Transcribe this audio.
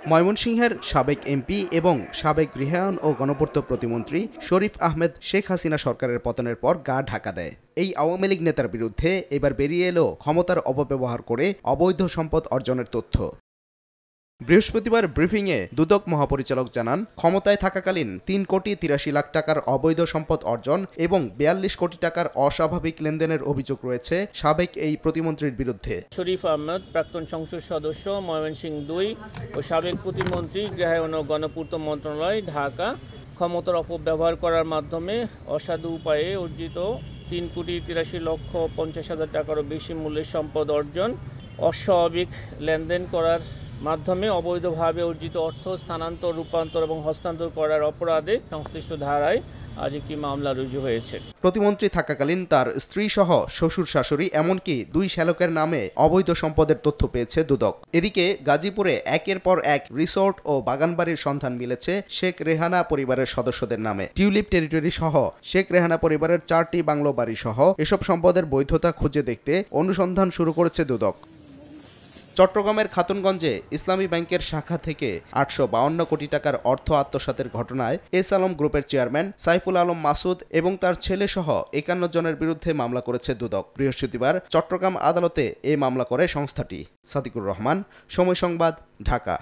ময়মনসিংহের সাবেক এমপি এবং সাবেক গৃহায়ন ও গণপূর্ত প্রতিমন্ত্রী শরীফ আহমেদ শেখ হাসিনা সরকারের পতনের পর গা ঢাকা দেয়। এই আওয়ামী লীগ নেতার বিরুদ্ধে এবার বেরিয়ে এলো ক্ষমতার অপব্যবহার করে অবৈধ সম্পদ অর্জনের তথ্য। বৃহস্পতিবার ব্রিফিংয়ে দুদক মহাপরিচালক জানান, ক্ষমতায় থাকাকালীন ৩,৮৩,০০,০০০ টাকার অবৈধ সম্পদ অর্জন এবং ৪২ কোটি টাকার অস্বাভাবিক লেনদেনের অভিযোগ রয়েছে সাবেক এই প্রতিমন্ত্রীর বিরুদ্ধে। শরীফ আহমেদ, প্রাক্তন সংসদ সদস্য, ময়মনসিংহ ২ ও সাবেক প্রতিমন্ত্রী, গৃহায়ন ও গণপূর্ত মন্ত্রণালয়, ঢাকা, ক্ষমতার অপব্যবহার করার মাধ্যমে অসাধু উপায়ে অর্জিত ৩,৮৩,৫০,০০০ টাকারও বেশি মূল্যের সম্পদ অর্জন, অস্বাভাবিক লেনদেন করার মাধ্যমে অবৈধভাবে অর্জিত অর্থ স্থানান্তর, রূপান্তর এবং হস্তান্তর করার অপরাধে সংশ্লিষ্ট ধারায় আজ একটি মামলা রুজু হয়েছে। প্রতিমন্ত্রী থাকাকালীন তার স্ত্রী সহ শ্বশুর শাশুড়ি এমনকি ২ শ্যালকের নামে অবৈধ সম্পদের তথ্য পেয়েছে দুদক। এদিকে গাজীপুরে একের পর এক রিসোর্ট ও বাগানবাড়ির সন্ধান মিলেছে শেখ রেহানা পরিবারের সদস্যদের নামে। টিউলিপ টেরিটরি সহ শেখ রেহানা পরিবারের ৪টি বাংলো বাড়ি সহ এসব সম্পদের বৈধতা খুঁজে দেখতে অনুসন্ধান শুরু করেছে দুদক। চট্টগ্রামের খাতুনগঞ্জে ইসলামী ব্যাংকের শাখা থেকে ৮৫২ কোটি টাকার অর্থ আত্মসাতের ঘটনায় এস আলম গ্রুপের চেয়ারম্যান সাইফুল আলম মাসুদ এবং তার ছেলে সহ ৫১ জনের বিরুদ্ধে মামলা করেছে দুদক। বৃহস্পতিবার চট্টগ্রাম আদালতে এই মামলা করে সংস্থাটি। সাদিকুর রহমান, সময় সংবাদ, ঢাকা।